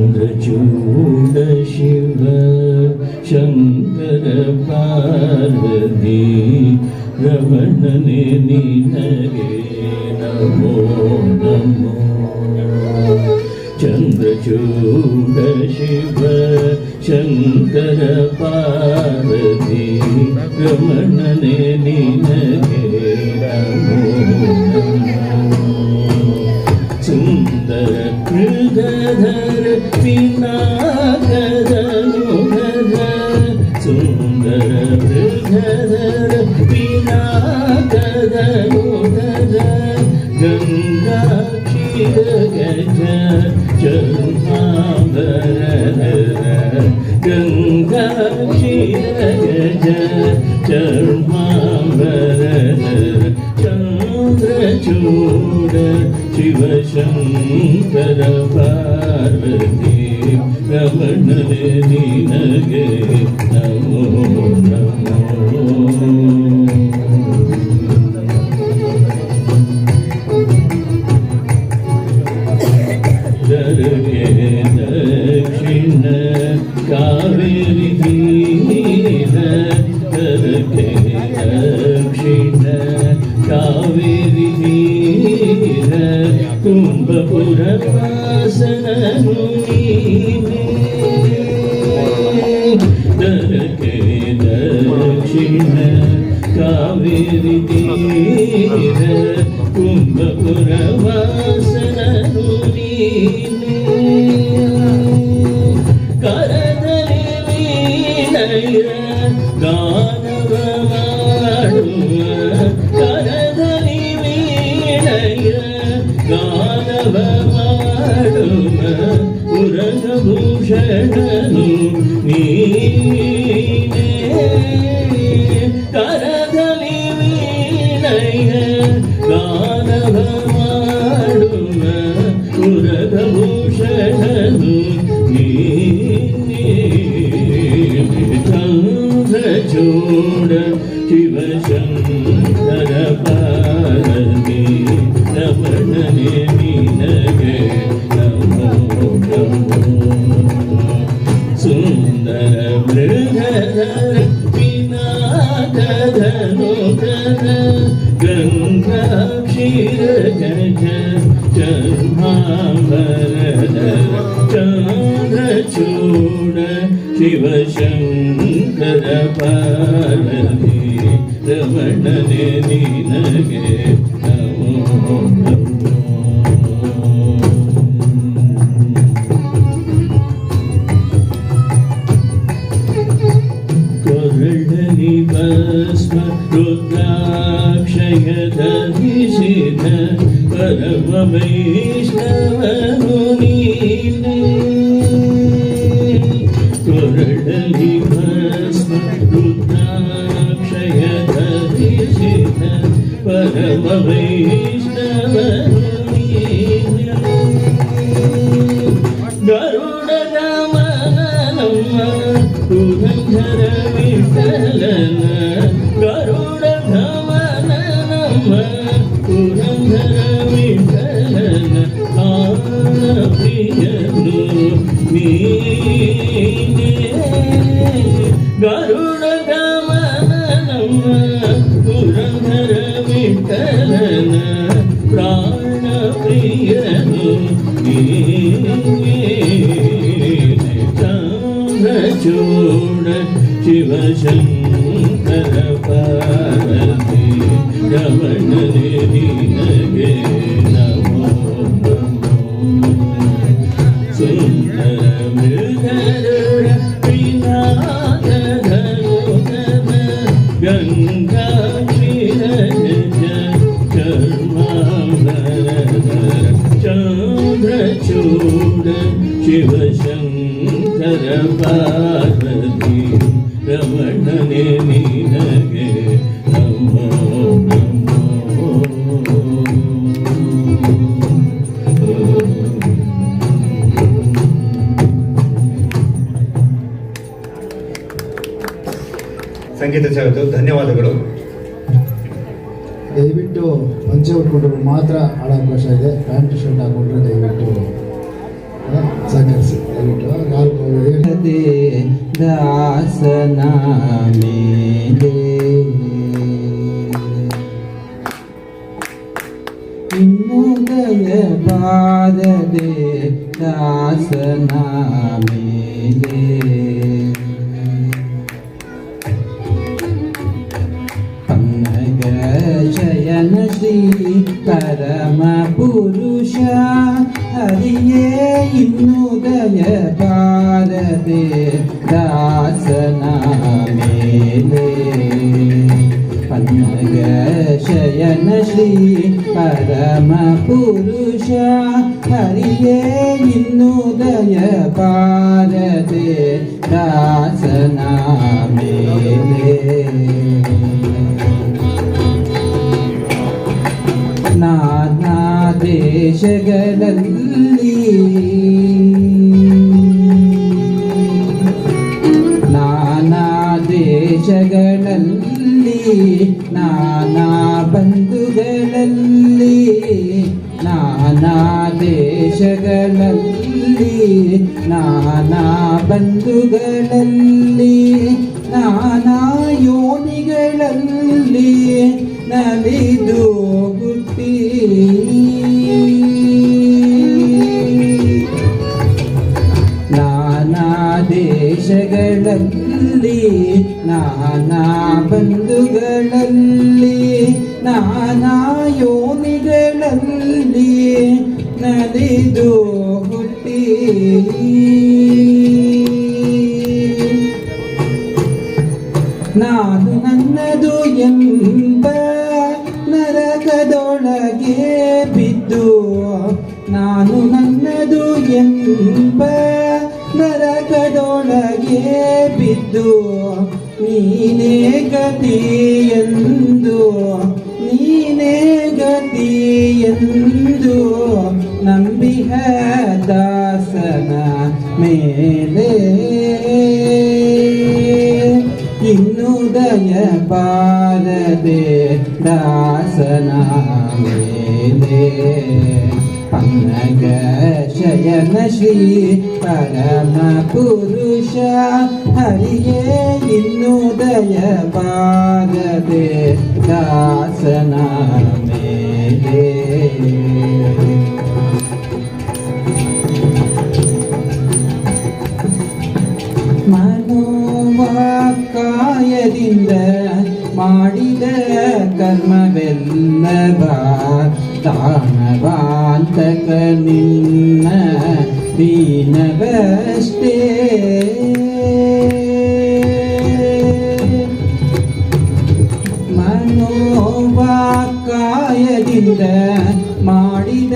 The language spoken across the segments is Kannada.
ಚಂದ್ರಚೂಡ ಶಿವ ಶಂಕರ ಪಾರ್ವತಿ ರಮಣನೆ ನಿನಗೆ ನಮೋ ನಮೋ. ಚಂದ್ರಚೂಡ ಶಿವ ಶಂಕರ ಪಾರ್ವತಿ ರಮಣನೆ ನಿನಗೆ ನಮೋ ನಮೋ. ಸುಂದರ ಮೃಗಧರ ಪಿನಾಕದನುಗಧ ಸುಂದರ ಮೃಗಧರ ಪಿನಾಕದನುಗಧ ಗಂಗಾ ಕ್ಷೀರ ಗಜ ಚರ್ಮಾಂಬರಧರ ಗಂಗಾ ಕ್ಷೀರ ಗಜ ಚರ್ಮಾಂಬರಧರ ಚಂದ್ರಚೂಡ ಶಿವಶಂಕರ ಪಾರ್ವತಿ ರಮಣನೆ ನಿನಗೆ ನಮೋ ನಮೋ. ದರ್ಗೆ ದಕ್ಷಿಣ ಕಾವೇರಿ ತೀರ ದರ್ಗೆ ದಕ್ಷಿಣ ಕಾವೇರಿ ತೀರ ಕುಂಭಪುರ ವಾಸನನು ನೀನೇ. ದರ್ಗೆ ದಕ್ಷಿಣ ಕಾವೇರಿ ತೀರ ಕುಂಭಪುರ ವಾಸನನು ನೀನೇ. ಕರದಲ್ಲಿ ವೀಣಯ ಗಾನವ ಮಾಡುವ ಕರದಲ್ಲಿ ವೀಣಯ ಗಾನವ ಮಾಡುವ ಪುರಭೂಷಣನು ನೀನೇ. ಕರದಲ್ಲಿ ವೀಣಯ ಗಾನವ ಮಾಡುವ ಪುರಭೂಷಣನು ನೀನೇ. ಚಂದ್ರಚೂಡ ಶಿವಶಂಕರ ಪಾರ್ವತಿ ರಮಣನೆ ನಿನಗೆ ನಮೋ ನಮೋ. ಸುಂದರ ಮೃಗಧರ ಪಿನಾಕದನುಗಧ ಗಂಗಾ ಕ್ಷೀರ ಗಜ ಚರ್ಮಾಂಬರಧರ ಚಂದ್ರಚೂಡ ಶಿವಶಂಕರ ಪಾರ್ವತಿ ರಮಣನೆ ನಿನಗೆ ನಮೋ ನಮೋ. ಕೊರಳಲಿ ಭಸ್ಮ ರುದ್ರಾಕ್ಷ ಕ್ಷಯದಹಿಸಿದ ಪರಮ ವೈಷ್ಣವನು ನೀನೆ ಕೊರಡಲಿ ಭಸ್ಮ ರುದ್ರಾಕ್ಷಯದಹಿಸಿದ ಪರಮ ವೈಷ್ಣವನು ನೀನೆ ಗರುಡ ಗಮನಮ್ಮ ಪುರಂದರ ವಿಠಲನ ಗರುಡ ಗಮನಮ್ಮ ಪುರಂದರ ವಿಠಲನ ಆನ ಪ್ರಿಯನು ನೀನೆ ಗರುಡ ಗಮನಮ್ಮ ಪುರಂದರ ವಿಠಲನ ಪ್ರಾಣ ಪ್ರಿಯನು ಚೂಡ ಶಿವಶಂಕರ ಪಾರ್ವತಿ ರಮಣನೆ ನಿನಗೆ ನಮೋ ನಮೋ ಸುಂದರ ಮೃಗರುಡ ವಿನಾದಧನುಧನ ಗಂಗಾ ಕ್ಷೀರಜ ಚರ್ಮಾಂಬರಧರ ಚಂದ್ರಚೂಡ ಶಿವಶಂಕರ ಪಾರ್ವತಿ ರಮಣನೆ ನಿನಗೆ ನಮೋ ನಮೋ ಸಂಗೀತ ಸೇರಿತು. ಧನ್ಯವಾದಗಳು. ದಯವಿಟ್ಟು ಪಂಚೆ ಉಟ್ಕೊಂಡ್ರು ಮಾತ್ರ ಆಡೋವಕಾಶ ಇದೆ. ಪ್ಯಾಂಟ್ ಶರ್ಟ್ ಹಾಕೊಂಡ್ರೆ ದಯವಿಟ್ಟು ಸಹಕರಿಸಿ. ದಯವಿಟ್ಟು ದಾಸನ ಮೇಲೆ ಇನ್ನುದಯ ಬಾರದೆ ದಾಸನ ಮೇಲೆ ಪನ್ನಗ ಶಯನ ಶ್ರೀ ಪರಮ ಪುರುಷ ಹರಿಯೇ ಇನ್ನುದಯ ಬಾರದೆ ದಾಸನ ಮೇಲೆ ಪನ್ನಗ ಶಯನ ಶ್ರೀ ಪರಮ ಪುರುಷ ಹರಿಯೇ ಇನ್ನುದಯ ಬಾರದೆ ದಾಸನ ಮೇಲೆ ನಾನಾ ದೇಶಗಳಲ್ಲಿ ನಾನಾ ದೇಶಗಳಲ್ಲಿ ನಾನಾ ಬಂಧುಗಳಲ್ಲಿ ನಾನಾ ದೇಶಗಳಲ್ಲಿ ನಾನಾ ಬಂಧುಗಳಲ್ಲಿ ನಾನಾ ಯೋನಿಗಳಲ್ಲಿ ನಲಿದು ಹುಟ್ಟಿ ನಾನಾ ದೇಶಗಳಲ್ಲಿ ನಾನಾ ಬಂಧುಗಳಲ್ಲಿ ನಾನಾ ಯೋನಿಗಳಲ್ಲಿ ನಲಿದು ಹುಟ್ಟಿ ನಾನು ನನ್ನದು ಎಂಬ ನರಕದೊಳಗೆ ಬಿದ್ದು ನಾನು ನನ್ನದು ಎಂಬ ನರಕದೊಳಗೆ ಬಿದ್ದು ನೀನೇ ಗತಿಯೆಂದು ನೀನೇ ಗತಿಯೆಂದು ನಂಬಿಹ ದಾಸನ ಮೇಲೆ ಇನ್ನುದಯ ಬಾರದೆ ದಾಸನ ಮೇಲೆ ಪನ್ನಗ ಶಯನ ಶ್ರೀ ಪರಮ ಪುರುಷ ಹರಿಯೇ ಇನ್ನುದಯ ಬಾರದೆ ದಾಸನ ಮೇಲೆ ಮನೋವಾಕಾಯದಿಂದ ಮಾಡಿದ ಕರ್ಮವೆಲ್ಲವ ತಾಣವಾಂತಕ ನಿನ್ನ ದೀನವಷ್ಟೇ ಮನೋವಾ ಮಾಡಿದ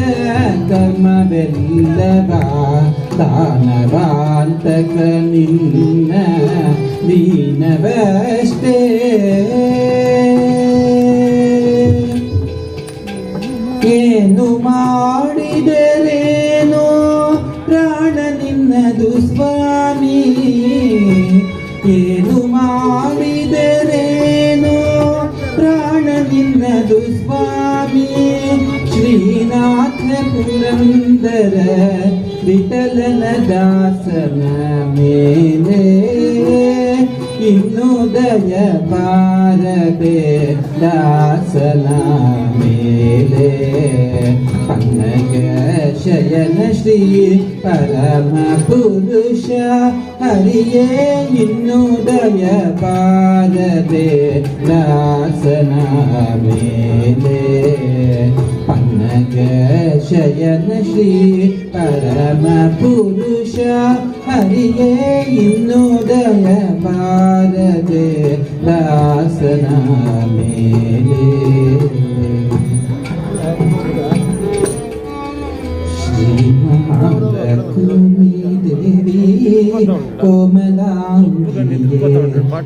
ಕರ್ಮವೆಲ್ಲವ ದಾನವಾಂತಕ ನಿನ್ನ ದೀನವಷ್ಟೇ ಏನು ಮಾಡಿದರೇನೋ ಪ್ರಾಣ ನಿನ್ನದು ಸ್ವಾಮಿ ಏನು ಮಾಡಿದರೇನೋ ಪ್ರಾಣ ನಿನ್ನದು ಸ್ವಾಮಿ ಶ್ರೀನಾಥ ಪುರಂದರ ವಿಠಲನ ದಾಸನ ಮೇಲೆ ಇನ್ನು ದಯ ಬಾರದೆ ದಾಸನ ಮೇಲೆ ಪನ್ನಗ ಶಯನ ಶ್ರೀ ಪರಮ ಪುರುಷ ಹರಿಯೇ ಇನ್ನು ದಯ ಬಾರದೆ ದಾಸನ ಮೇಲೆ ಪನ್ನಗ ಶಯನ ಶ್ರೀ ಪರಮ ಪುರುಷ ಹರಿಯೇ ಇನ್ನು ದಯ ಬಾರದೆ ದಾಸನ ಮೇಲೆ ಶ್ರೀಮಹಾಲಕ್ಷ್ಮೀ ದೇವಿ ಕೋಮಲಾಂಗಿಯೇ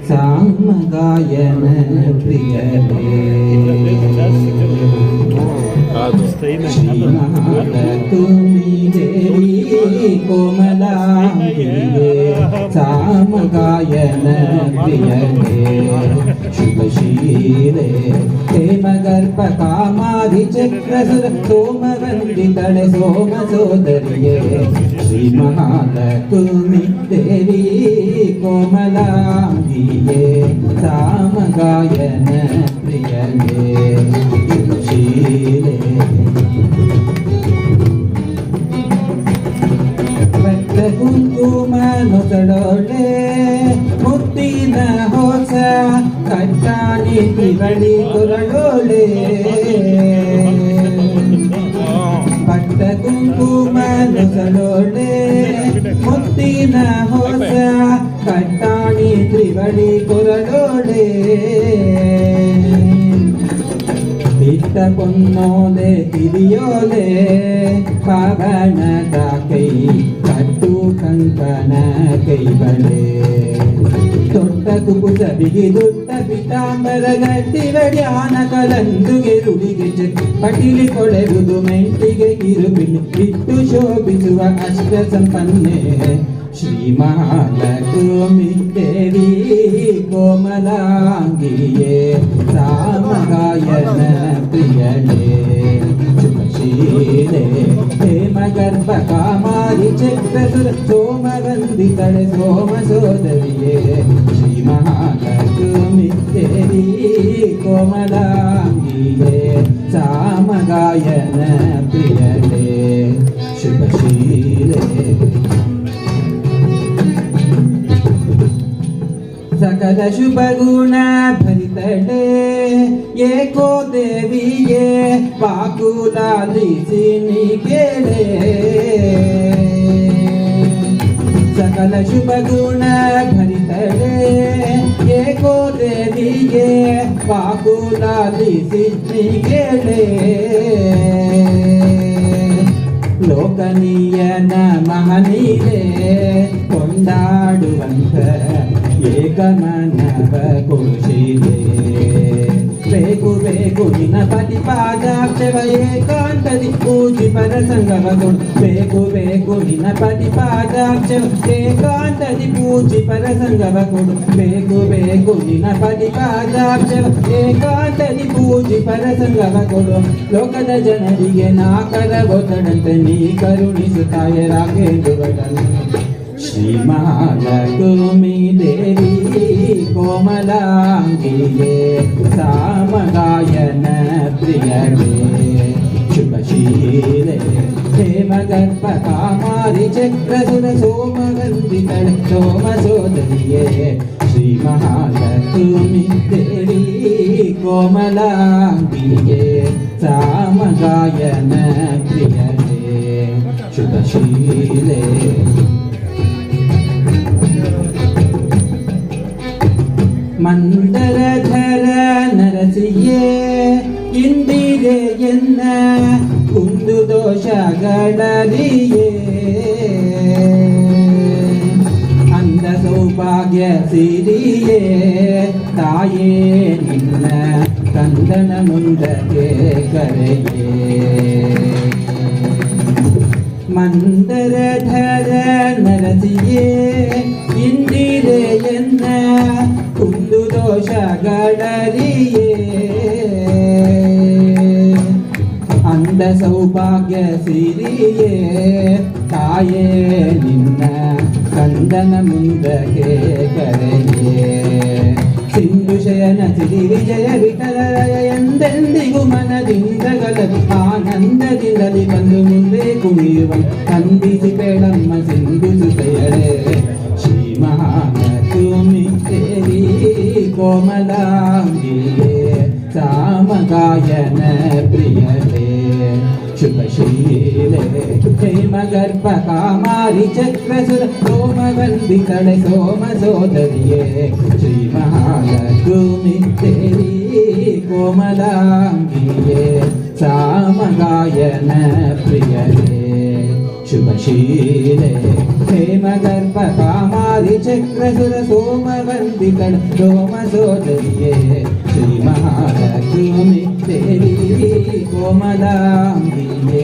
ಸಾಮಗಾಯನ ಪ್ರಿಯರೇ ಶ್ರೀಮಹಾಲಕ್ಷ್ಮೀ ದೇವಿ ಕೋಮಲಾಂಗಿಯೇ ಸಾಮಗಾಯನ ಪ್ರಿಯರೇ ಶುಭಶೀಲೆ ಹೇಮಗರ್ಭ ಕಾಮಾರಿ ಚಕ್ರಸುರ ಸೋಮವಂದಿತಳೆ ಸೋಮ ಸೋದರಿಯೇ ಶ್ರೀ ಮಹಾಲಕ್ಷ್ಮಿ ದೇವಿ ಕೋಮಲಾಂಗಿಯೇ ಸಾಮಗಾಯನ ಪ್ರಿಯರೇ ಶುಭಶೀಲೆ ಕುಂಕುಮ ನೊಸಡೋಳೆ ಮುತ್ತಿನ ಹೊಸ ಕಟ್ಟಾಣಿ ತ್ರಿವಳಿ ಕೊರಳೋಳೆ ಪಟ್ಟ ಕುಂಕುಮ ನೊಸಡೋಳೆ ಮುತ್ತಿನ ಹೊಸ ಕಟ್ಟಾಣಿ ತ್ರಿವಳಿ ಕೊರಳೋಳೆ ಇಟ್ಟ ಪೊನ್ನೋಲೆ ತಿರಿಯೋಲೆ ಪಾವನದ ಕೈ ಕಟ್ಟು ಕಂಕಣ ಕೈಬಳೆ ತೊಟ್ಟ ಕುಕುಟ ಬಿಗಿದುಟ್ಟ ಪಿತಾಂಬರ ಗಟ್ಟಿ ಬಡ್ಯಾನ ಕಲಂದುಗೆ ರುಡಿಗೆ ಪಟಿಲಿ ಕೊಳೆರುದು ಮೆಂಟಿಗೆ ಕಿರುಬಿಲಿ ಇಟ್ಟು ಶೋಭಿಸುವ ಅಷ್ಟ ಸಂಪನ್ನೆ ಶ್ರೀ ಮಹಾಲಕ್ಷ್ಮಿ ದೇವಿ ಕೋಮಲಾಂಗಿಯೇ ಸಾಮಗಾಯನ ಪ್ರಿಯಳೇ ಶುಭಶೀಲೆ ಹೇಮಗರ್ಭ ಕಾಮಾರಿ ಚಕ್ರಸುರ ಸೋಮವಂದಿತಳೆ ಸೋಮ ಸೋದರಿಯೇ ಶ್ರೀ ಮಹಾಲಕ್ಷ್ಮಿ ದೇವಿ ಕೋಮಲಾಂಗಿಯೇ ಸಾಮಗಾಯನ ಪ್ರಿಯಳೇ ಶುಭಶೀಲೆ ಸಕಲ ಶುಭ ಗುಣ ಭರಿತಳೆ ಏಕೋ ದೇವಿಯೇ ಪಾಕುಲಾಲಿಸಿ ನೀ ಕೇಳೆ ಸಕಲ ಶುಭ ಗುಣ ಭರಿತಳೆ ಏಕೋ ದೇವಿಯೇ ಪಾಕುಲಾಲಿಸಿ ನೀ ಕೇಳೆ ಲೋಕನೀಯನ ಮಹನೀಯೇ ಕೊಂಡಾಡುವಂತ ಏಕಮನವ ಕೋಶಿದೆ ಬೇಕು ಬೇಕು ನಿನ್ನ ಪತಿಪಾದಾಕ್ಷವ ಏಕಾಂತದಿ ಪೂಜಿ ಪರಸಂಗವ ಕೊಡು ಬೇಕು ಬೇಕು ನಿನ್ನ ಪತಿಪಾದಾಕ್ಷವ ಏಕಾಂತದಿ ಪೂಜಿ ಪರಸಂಗವ ಕೊಡು ಬೇಕು ಬೇಕು ನಿನ್ನ ಪತಿಪಾದಾಕ್ಷವ ಏಕಾಂತದಿ ಪೂಜಿ ಪರಸಂಗವ ಕೊಡು ಲೋಕದ ಜನರಿಗೆ ನಾಕರ ಒತ್ತಡಂತೆ ನೀ ಕರುಣಿಸುತ್ತಾಯ ರಾಘೇಂದ್ರ ಬದಲು ಶ್ರೀ ಮಹಾಲಕ್ಷ್ಮಿ ದೇವಿ ಕೋಮಲಾಂಗಿಯೇ ಸಾಮಗಾಯನ ಪ್ರಿಯರೇ ಶುಭಶೀಲೆ ಹೇಮಗರ್ಭ ಕಾಮಾರಿ ಚಕ್ರಸುರ ಸೋಮವಂದಿತಳೆ ಸೋಮ ಸೋದರಿಯೇ ಶ್ರೀ ಮಹಾಲಕ್ಷ್ಮಿ ದೇವಿ ಕೋಮಲಾಂಗಿಯೇ ಸಾಮಗಾಯನ ಪ್ರಿಯರೇ ಶುಭಶೀಲೆ ಮಂದರಧರ ನರಸಿಯೇ ಇಂದಿರೆ ಎನ್ನ ದೋಷಗಳರಿಯೇ ಅಂದ ಸೌಭಾಗ್ಯ ಸಿರಿಯೇ ತಾಯೇ ನಿನ್ನ ಕಂದನ ಮುಂದಕ್ಕೆ ಕರೆಯೇ ಮಂದರಧರ ನರಸಿಯೇ ಇಂದಿರೆಯನ್ನ ಕುಂದು ದೋಷಗಳರಿಯೇ ಅಂದ ಸೌಭಾಗ್ಯ ಸಿರಿಯೇ ತಾಯೇ ನಿನ್ನ ಕಂದನ ಮುಂದಕ್ಕೆ ಕರೆಯೇ ಸಿಂಧು ಶಯನ ಸಿರಿ ವಿಜಯ ವಿಠಲರಾಯ ಎಂದೆಂದಿಗೂ ಮನದಿಂದ ಗಲದು ಆನಂದದಿಂದಲಿ ಬಂದು ಮುಂದೆ ಕುಣಿಯುವ ನಂದಿಸಿ ಬೇಡಮ್ಮ ಸಿಂಧು ಸುತೆಯರೇ ಶ್ರೀ ಮಹಾಲಕ್ಷ್ಮಿ ದೇವಿ ಕೋಮಲಾಂಗಿಯೇ ಸಾಮಗಾಯನ ಪ್ರಿಯರೇ ಶುಭಶೀಲೆ ಹೇಮಗರ್ಭ ಕಾಮಾರಿ ಚಕ್ರಸುರ ಸೋಮವಂದಿತಳೆ ಸೋಮ ಸೋದರಿಯೇ ಶ್ರೀ ಮಹಾಲಕ್ಷ್ಮಿ ದೇವಿ ಕೋಮಲಾಂಗಿಯೇ ಸಾಮಗಾಯನ ಪ್ರಿಯರೇ ಶುಭಶೀಲೆ ಹೇಮಗರ್ಭ ಕಾಮಾರಿ ಚಕ್ರಸುರ ಸೋಮವಂದಿತಳ ಸೋಮ ಸೋದರಿಯೇ ಶ್ರೀ ಮಹಾಲಕ್ಷ್ಮಿ ದೇವಿ ಕೋಮಲಾಂಗಿಯೇ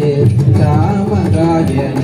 ಸಾಮಗಾಯನ